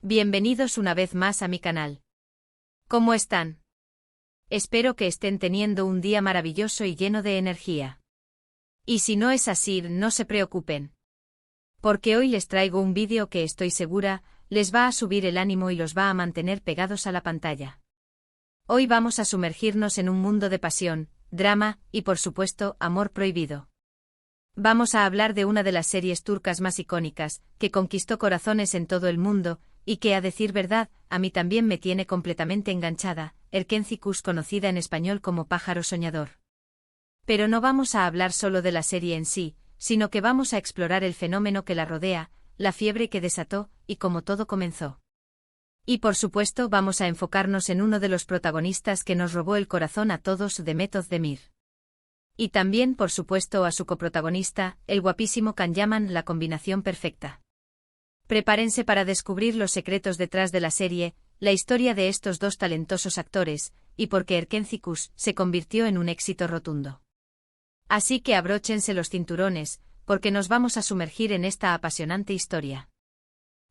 Bienvenidos una vez más a mi canal. ¿Cómo están? Espero que estén teniendo un día maravilloso y lleno de energía. Y si no es así, no se preocupen. Porque hoy les traigo un vídeo que estoy segura, les va a subir el ánimo y los va a mantener pegados a la pantalla. Hoy vamos a sumergirnos en un mundo de pasión, drama, y por supuesto, amor prohibido. Vamos a hablar de una de las series turcas más icónicas, que conquistó corazones en todo el mundo, y que a decir verdad, a mí también me tiene completamente enganchada, Erkenzikuş, conocida en español como Pájaro Soñador. Pero no vamos a hablar solo de la serie en sí, sino que vamos a explorar el fenómeno que la rodea, la fiebre que desató, y cómo todo comenzó. Y por supuesto vamos a enfocarnos en uno de los protagonistas que nos robó el corazón a todos, Demet Özdemir. Y también, por supuesto, a su coprotagonista, el guapísimo Can Yaman, la combinación perfecta. Prepárense para descubrir los secretos detrás de la serie, la historia de estos dos talentosos actores, y por qué Erkenzikuş se convirtió en un éxito rotundo. Así que abróchense los cinturones, porque nos vamos a sumergir en esta apasionante historia.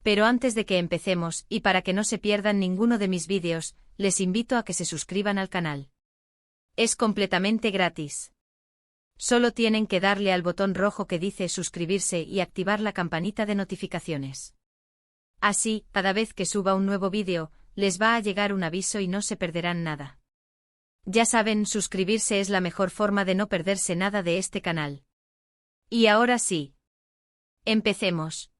Pero antes de que empecemos, y para que no se pierdan ninguno de mis vídeos, les invito a que se suscriban al canal. Es completamente gratis. Solo tienen que darle al botón rojo que dice suscribirse y activar la campanita de notificaciones. Así, cada vez que suba un nuevo vídeo, les va a llegar un aviso y no se perderán nada. Ya saben, suscribirse es la mejor forma de no perderse nada de este canal. Y ahora sí. Empecemos.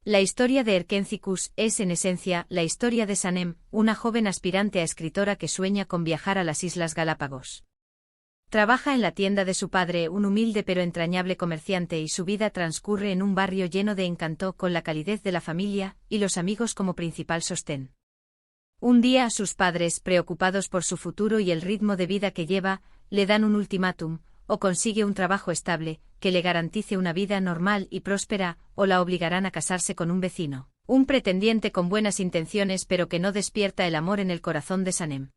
La historia de Erkenzikuş es en esencia la historia de Sanem, una joven aspirante a escritora que sueña con viajar a las Islas Galápagos. Trabaja en la tienda de su padre, un humilde pero entrañable comerciante, y su vida transcurre en un barrio lleno de encanto, con la calidez de la familia y los amigos como principal sostén. Un día sus padres, preocupados por su futuro y el ritmo de vida que lleva, le dan un ultimátum: o consigue un trabajo estable, que le garantice una vida normal y próspera, o la obligarán a casarse con un vecino, un pretendiente con buenas intenciones pero que no despierta el amor en el corazón de Sanem.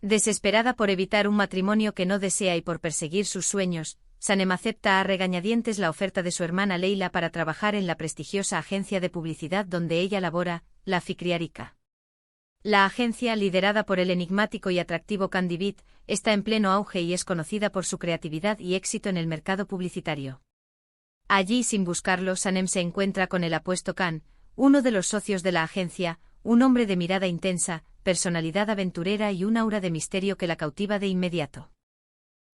Desesperada por evitar un matrimonio que no desea y por perseguir sus sueños, Sanem acepta a regañadientes la oferta de su hermana Leila para trabajar en la prestigiosa agencia de publicidad donde ella labora, la Fikriyarika. La agencia, liderada por el enigmático y atractivo Can Divit, está en pleno auge y es conocida por su creatividad y éxito en el mercado publicitario. Allí, sin buscarlo, Sanem se encuentra con el apuesto Can, uno de los socios de la agencia, un hombre de mirada intensa, personalidad aventurera y un aura de misterio que la cautiva de inmediato.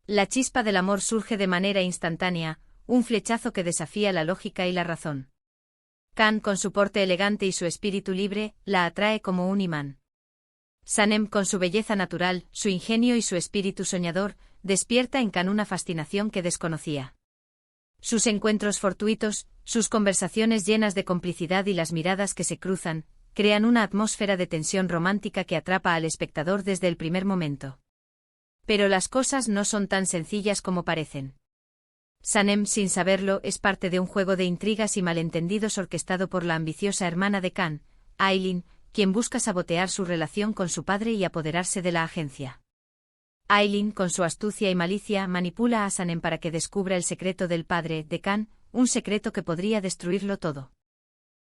La chispa del amor surge de manera instantánea, un flechazo que desafía la lógica y la razón. Can, con su porte elegante y su espíritu libre, la atrae como un imán. Sanem, con su belleza natural, su ingenio y su espíritu soñador, despierta en Can una fascinación que desconocía. Sus encuentros fortuitos, sus conversaciones llenas de complicidad y las miradas que se cruzan, crean una atmósfera de tensión romántica que atrapa al espectador desde el primer momento. Pero las cosas no son tan sencillas como parecen. Sanem, sin saberlo, es parte de un juego de intrigas y malentendidos orquestado por la ambiciosa hermana de Can, Aylin, quien busca sabotear su relación con su padre y apoderarse de la agencia. Aylin, con su astucia y malicia, manipula a Sanem para que descubra el secreto del padre de Can, un secreto que podría destruirlo todo.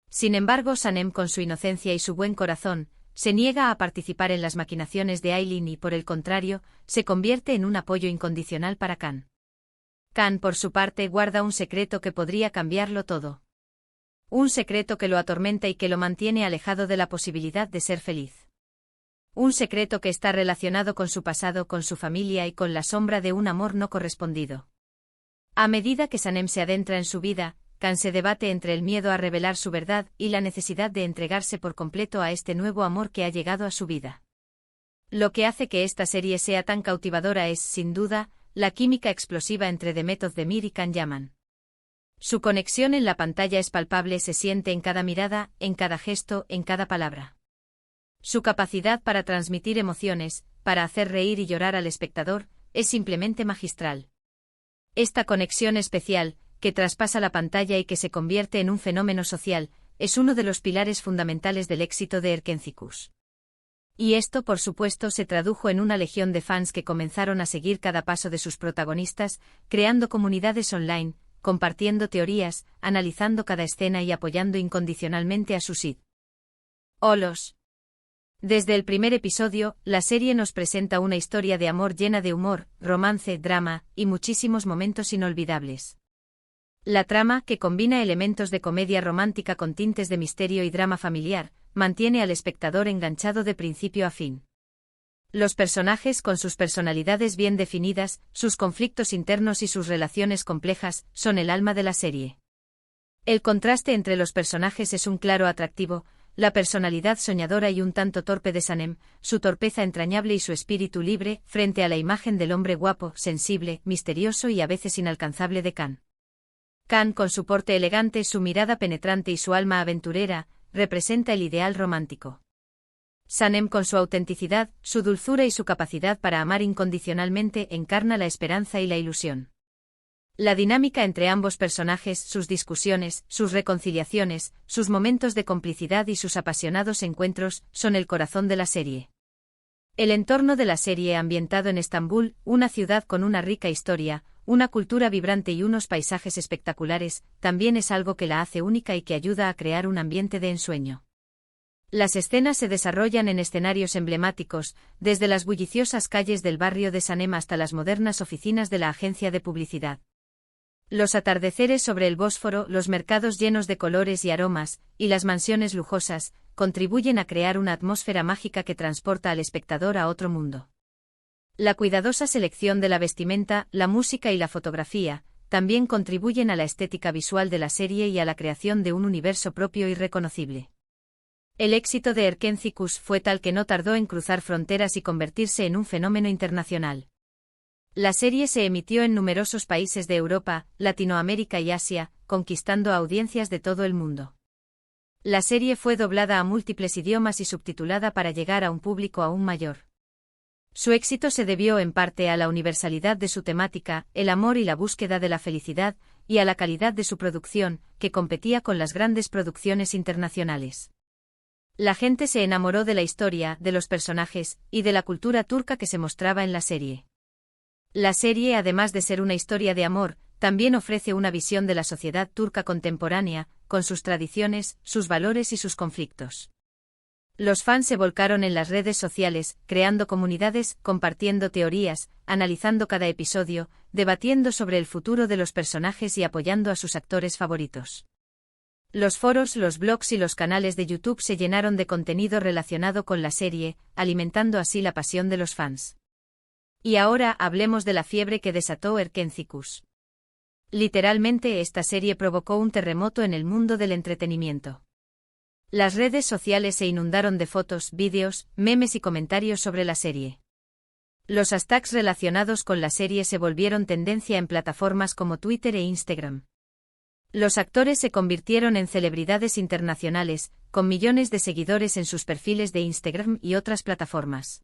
Sin embargo, Sanem, con su inocencia y su buen corazón, se niega a participar en las maquinaciones de Aylin y, por el contrario, se convierte en un apoyo incondicional para Can. Can, por su parte, guarda un secreto que podría cambiarlo todo. Un secreto que lo atormenta y que lo mantiene alejado de la posibilidad de ser feliz. Un secreto que está relacionado con su pasado, con su familia y con la sombra de un amor no correspondido. A medida que Sanem se adentra en su vida, Can se debate entre el miedo a revelar su verdad y la necesidad de entregarse por completo a este nuevo amor que ha llegado a su vida. Lo que hace que esta serie sea tan cautivadora es, sin duda, la química explosiva entre Demet Özdemir y Can Yaman. Su conexión en la pantalla es palpable, se siente en cada mirada, en cada gesto, en cada palabra. Su capacidad para transmitir emociones, para hacer reír y llorar al espectador, es simplemente magistral. Esta conexión especial, que traspasa la pantalla y que se convierte en un fenómeno social, es uno de los pilares fundamentales del éxito de Erkenzikuş. Y esto, por supuesto, se tradujo en una legión de fans que comenzaron a seguir cada paso de sus protagonistas, creando comunidades online, compartiendo teorías, analizando cada escena y apoyando incondicionalmente a sus ídolos. Olos. Desde el primer episodio, la serie nos presenta una historia de amor llena de humor, romance, drama, y muchísimos momentos inolvidables. La trama, que combina elementos de comedia romántica con tintes de misterio y drama familiar, mantiene al espectador enganchado de principio a fin. Los personajes, con sus personalidades bien definidas, sus conflictos internos y sus relaciones complejas, son el alma de la serie. El contraste entre los personajes es un claro atractivo. La personalidad soñadora y un tanto torpe de Sanem, su torpeza entrañable y su espíritu libre, frente a la imagen del hombre guapo, sensible, misterioso y a veces inalcanzable de Khan. Khan, con su porte elegante, su mirada penetrante y su alma aventurera, representa el ideal romántico. Sanem, con su autenticidad, su dulzura y su capacidad para amar incondicionalmente, encarna la esperanza y la ilusión. La dinámica entre ambos personajes, sus discusiones, sus reconciliaciones, sus momentos de complicidad y sus apasionados encuentros, son el corazón de la serie. El entorno de la serie, ambientado en Estambul, una ciudad con una rica historia, una cultura vibrante y unos paisajes espectaculares, también es algo que la hace única y que ayuda a crear un ambiente de ensueño. Las escenas se desarrollan en escenarios emblemáticos, desde las bulliciosas calles del barrio de Sanem hasta las modernas oficinas de la agencia de publicidad. Los atardeceres sobre el Bósforo, los mercados llenos de colores y aromas, y las mansiones lujosas, contribuyen a crear una atmósfera mágica que transporta al espectador a otro mundo. La cuidadosa selección de la vestimenta, la música y la fotografía, también contribuyen a la estética visual de la serie y a la creación de un universo propio y reconocible. El éxito de Erkenzicus fue tal que no tardó en cruzar fronteras y convertirse en un fenómeno internacional. La serie se emitió en numerosos países de Europa, Latinoamérica y Asia, conquistando a audiencias de todo el mundo. La serie fue doblada a múltiples idiomas y subtitulada para llegar a un público aún mayor. Su éxito se debió en parte a la universalidad de su temática, el amor y la búsqueda de la felicidad, y a la calidad de su producción, que competía con las grandes producciones internacionales. La gente se enamoró de la historia, de los personajes, y de la cultura turca que se mostraba en la serie. La serie, además de ser una historia de amor, también ofrece una visión de la sociedad turca contemporánea, con sus tradiciones, sus valores y sus conflictos. Los fans se volcaron en las redes sociales, creando comunidades, compartiendo teorías, analizando cada episodio, debatiendo sobre el futuro de los personajes y apoyando a sus actores favoritos. Los foros, los blogs y los canales de YouTube se llenaron de contenido relacionado con la serie, alimentando así la pasión de los fans. Y ahora hablemos de la fiebre que desató Erkenzicus. Literalmente, esta serie provocó un terremoto en el mundo del entretenimiento. Las redes sociales se inundaron de fotos, vídeos, memes y comentarios sobre la serie. Los hashtags relacionados con la serie se volvieron tendencia en plataformas como Twitter e Instagram. Los actores se convirtieron en celebridades internacionales, con millones de seguidores en sus perfiles de Instagram y otras plataformas.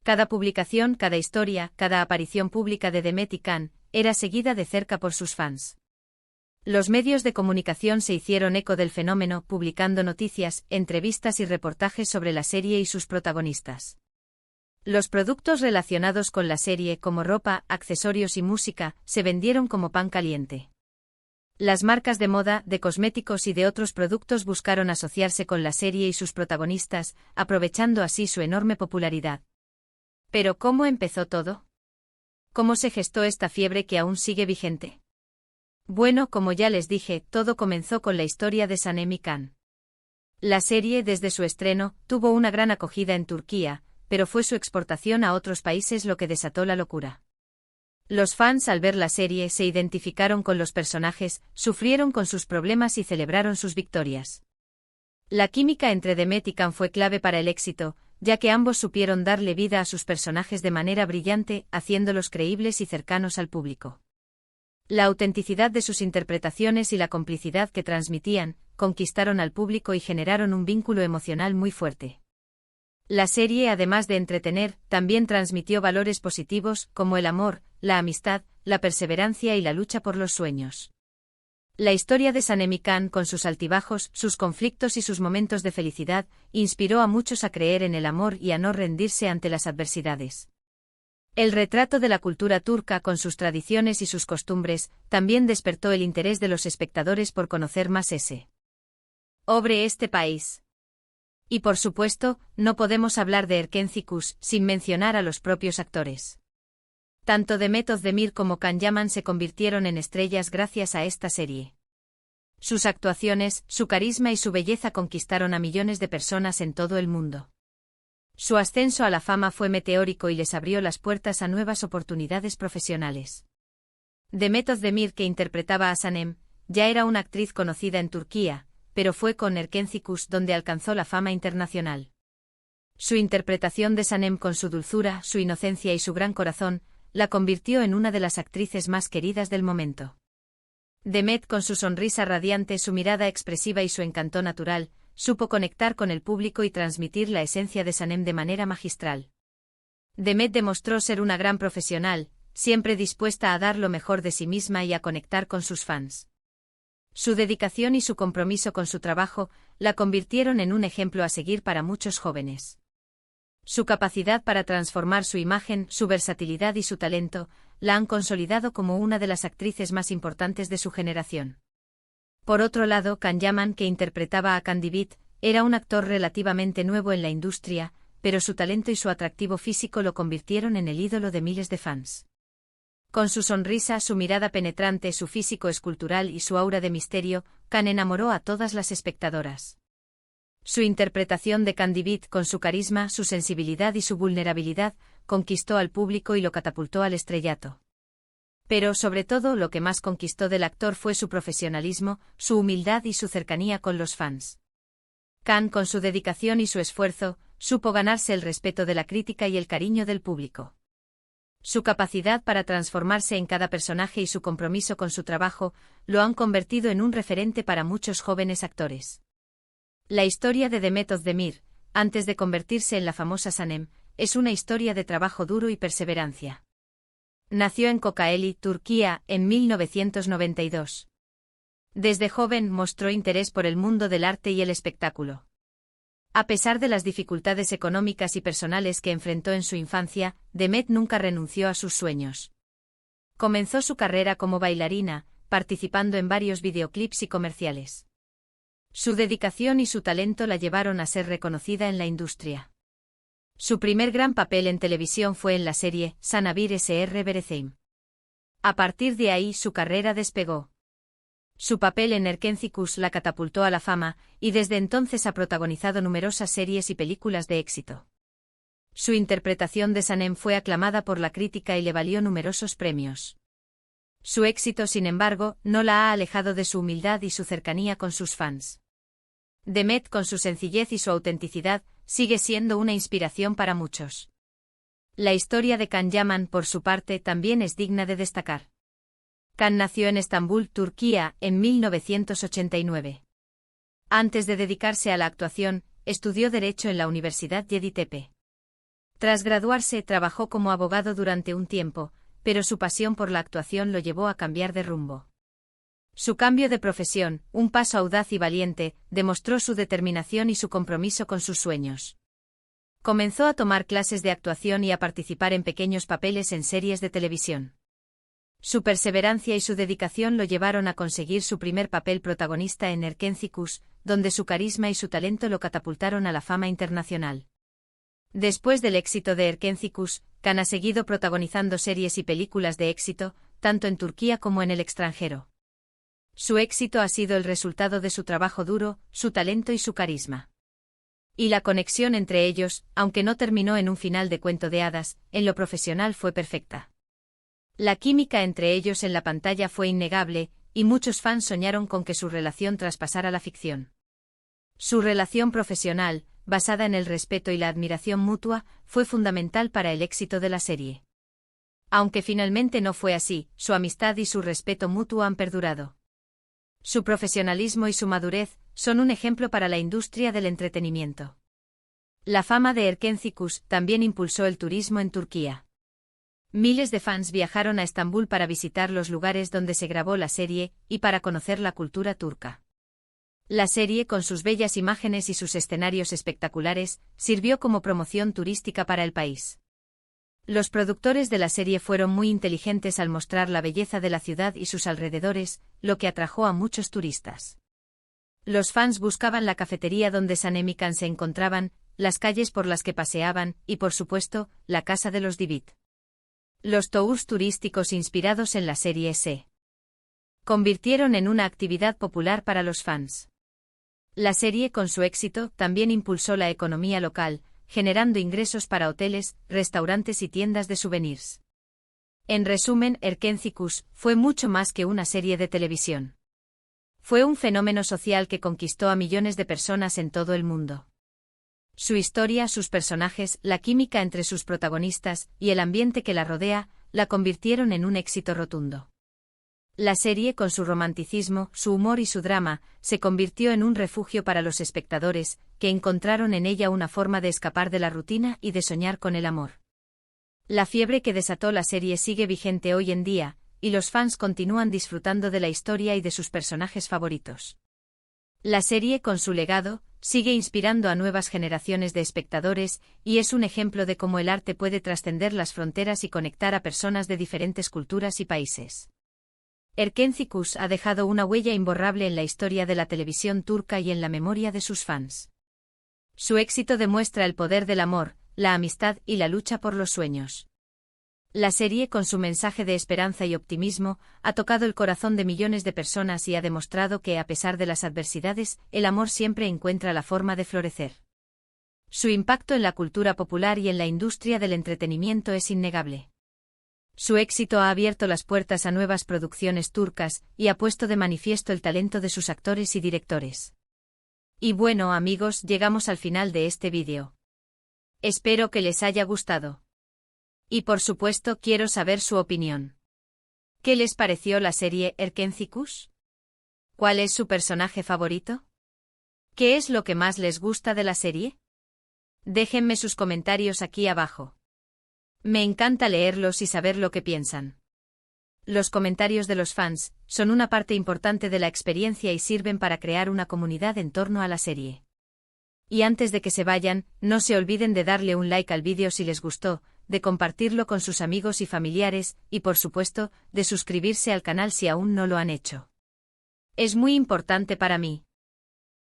Cada publicación, cada historia, cada aparición pública de Demet y Khan, era seguida de cerca por sus fans. Los medios de comunicación se hicieron eco del fenómeno, publicando noticias, entrevistas y reportajes sobre la serie y sus protagonistas. Los productos relacionados con la serie, como ropa, accesorios y música, se vendieron como pan caliente. Las marcas de moda, de cosméticos y de otros productos buscaron asociarse con la serie y sus protagonistas, aprovechando así su enorme popularidad. Pero ¿cómo empezó todo? ¿Cómo se gestó esta fiebre que aún sigue vigente? Bueno, como ya les dije, todo comenzó con la historia de Sanem y Khan. La serie, desde su estreno, tuvo una gran acogida en Turquía, pero fue su exportación a otros países lo que desató la locura. Los fans, al ver la serie, se identificaron con los personajes, sufrieron con sus problemas y celebraron sus victorias. La química entre Demet y Khan fue clave para el éxito, ya que ambos supieron darle vida a sus personajes de manera brillante, haciéndolos creíbles y cercanos al público. La autenticidad de sus interpretaciones y la complicidad que transmitían, conquistaron al público y generaron un vínculo emocional muy fuerte. La serie, además de entretener, también transmitió valores positivos, como el amor, la amistad, la perseverancia y la lucha por los sueños. La historia de Sanem y Khan, con sus altibajos, sus conflictos y sus momentos de felicidad, inspiró a muchos a creer en el amor y a no rendirse ante las adversidades. El retrato de la cultura turca, con sus tradiciones y sus costumbres, también despertó el interés de los espectadores por conocer más sobre este país. Y por supuesto, no podemos hablar de Erkenci Kuş sin mencionar a los propios actores. Tanto Demet Özdemir como Can Yaman se convirtieron en estrellas gracias a esta serie. Sus actuaciones, su carisma y su belleza conquistaron a millones de personas en todo el mundo. Su ascenso a la fama fue meteórico y les abrió las puertas a nuevas oportunidades profesionales. Demet Özdemir, que interpretaba a Sanem, ya era una actriz conocida en Turquía, pero fue con Erkenci Kuş donde alcanzó la fama internacional. Su interpretación de Sanem, con su dulzura, su inocencia y su gran corazón, la convirtió en una de las actrices más queridas del momento. Demet, con su sonrisa radiante, su mirada expresiva y su encanto natural, supo conectar con el público y transmitir la esencia de Sanem de manera magistral. Demet demostró ser una gran profesional, siempre dispuesta a dar lo mejor de sí misma y a conectar con sus fans. Su dedicación y su compromiso con su trabajo la convirtieron en un ejemplo a seguir para muchos jóvenes. Su capacidad para transformar su imagen, su versatilidad y su talento la han consolidado como una de las actrices más importantes de su generación. Por otro lado, Can Yaman, que interpretaba a Candibit, era un actor relativamente nuevo en la industria, pero su talento y su atractivo físico lo convirtieron en el ídolo de miles de fans. Con su sonrisa, su mirada penetrante, su físico escultural y su aura de misterio, Can enamoró a todas las espectadoras. Su interpretación de Candibit, con su carisma, su sensibilidad y su vulnerabilidad, conquistó al público y lo catapultó al estrellato. Pero, sobre todo, lo que más conquistó del actor fue su profesionalismo, su humildad y su cercanía con los fans. Can, con su dedicación y su esfuerzo, supo ganarse el respeto de la crítica y el cariño del público. Su capacidad para transformarse en cada personaje y su compromiso con su trabajo lo han convertido en un referente para muchos jóvenes actores. La historia de Demet Özdemir, antes de convertirse en la famosa Sanem, es una historia de trabajo duro y perseverancia. Nació en Kocaeli, Turquía, en 1992. Desde joven mostró interés por el mundo del arte y el espectáculo. A pesar de las dificultades económicas y personales que enfrentó en su infancia, Demet nunca renunció a sus sueños. Comenzó su carrera como bailarina, participando en varios videoclips y comerciales. Su dedicación y su talento la llevaron a ser reconocida en la industria. Su primer gran papel en televisión fue en la serie Sana Bir Sr. Bereceğim. A partir de ahí su carrera despegó. Su papel en Erkenci Kuş la catapultó a la fama, y desde entonces ha protagonizado numerosas series y películas de éxito. Su interpretación de Sanem fue aclamada por la crítica y le valió numerosos premios. Su éxito, sin embargo, no la ha alejado de su humildad y su cercanía con sus fans. Demet, con su sencillez y su autenticidad, sigue siendo una inspiración para muchos. La historia de Can Yaman, por su parte, también es digna de destacar. Can nació en Estambul, Turquía, en 1989. Antes de dedicarse a la actuación, estudió Derecho en la Universidad Yeditepe. Tras graduarse, trabajó como abogado durante un tiempo, pero su pasión por la actuación lo llevó a cambiar de rumbo. Su cambio de profesión, un paso audaz y valiente, demostró su determinación y su compromiso con sus sueños. Comenzó a tomar clases de actuación y a participar en pequeños papeles en series de televisión. Su perseverancia y su dedicación lo llevaron a conseguir su primer papel protagonista en Erkenci Kuş, donde su carisma y su talento lo catapultaron a la fama internacional. Después del éxito de Erkenci Kuş, Can ha seguido protagonizando series y películas de éxito, tanto en Turquía como en el extranjero. Su éxito ha sido el resultado de su trabajo duro, su talento y su carisma. Y la conexión entre ellos, aunque no terminó en un final de cuento de hadas, en lo profesional fue perfecta. La química entre ellos en la pantalla fue innegable, y muchos fans soñaron con que su relación traspasara la ficción. Su relación profesional, basada en el respeto y la admiración mutua, fue fundamental para el éxito de la serie. Aunque finalmente no fue así, su amistad y su respeto mutuo han perdurado. Su profesionalismo y su madurez son un ejemplo para la industria del entretenimiento. La fama de Erkenci Kuş también impulsó el turismo en Turquía. Miles de fans viajaron a Estambul para visitar los lugares donde se grabó la serie y para conocer la cultura turca. La serie, con sus bellas imágenes y sus escenarios espectaculares, sirvió como promoción turística para el país. Los productores de la serie fueron muy inteligentes al mostrar la belleza de la ciudad y sus alrededores, lo que atrajo a muchos turistas. Los fans buscaban la cafetería donde Sam y Mikan se encontraban, las calles por las que paseaban y, por supuesto, la casa de los DeWitt. Los tours turísticos inspirados en la serie se convirtieron en una actividad popular para los fans. La serie, con su éxito, también impulsó la economía local, generando ingresos para hoteles, restaurantes y tiendas de souvenirs. En resumen, Erkenzicus fue mucho más que una serie de televisión. Fue un fenómeno social que conquistó a millones de personas en todo el mundo. Su historia, sus personajes, la química entre sus protagonistas y el ambiente que la rodea, la convirtieron en un éxito rotundo. La serie, con su romanticismo, su humor y su drama, se convirtió en un refugio para los espectadores, que encontraron en ella una forma de escapar de la rutina y de soñar con el amor. La fiebre que desató la serie sigue vigente hoy en día, y los fans continúan disfrutando de la historia y de sus personajes favoritos. La serie, con su legado, sigue inspirando a nuevas generaciones de espectadores, y es un ejemplo de cómo el arte puede trascender las fronteras y conectar a personas de diferentes culturas y países. Erkenzicus ha dejado una huella imborrable en la historia de la televisión turca y en la memoria de sus fans. Su éxito demuestra el poder del amor, la amistad y la lucha por los sueños. La serie, con su mensaje de esperanza y optimismo, ha tocado el corazón de millones de personas y ha demostrado que, a pesar de las adversidades, el amor siempre encuentra la forma de florecer. Su impacto en la cultura popular y en la industria del entretenimiento es innegable. Su éxito ha abierto las puertas a nuevas producciones turcas y ha puesto de manifiesto el talento de sus actores y directores. Y bueno, amigos, llegamos al final de este vídeo. Espero que les haya gustado. Y por supuesto quiero saber su opinión. ¿Qué les pareció la serie Erkenzicus? ¿Cuál es su personaje favorito? ¿Qué es lo que más les gusta de la serie? Déjenme sus comentarios aquí abajo. Me encanta leerlos y saber lo que piensan. Los comentarios de los fans son una parte importante de la experiencia y sirven para crear una comunidad en torno a la serie. Y antes de que se vayan, no se olviden de darle un like al vídeo si les gustó, de compartirlo con sus amigos y familiares, y por supuesto, de suscribirse al canal si aún no lo han hecho. Es muy importante para mí.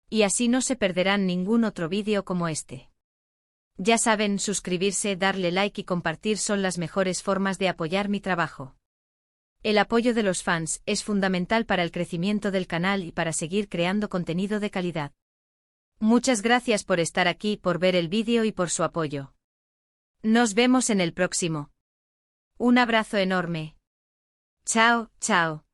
Y así no se perderán ningún otro vídeo como este. Ya saben, suscribirse, darle like y compartir son las mejores formas de apoyar mi trabajo. El apoyo de los fans es fundamental para el crecimiento del canal y para seguir creando contenido de calidad. Muchas gracias por estar aquí, por ver el vídeo y por su apoyo. Nos vemos en el próximo. Un abrazo enorme. Chao, chao.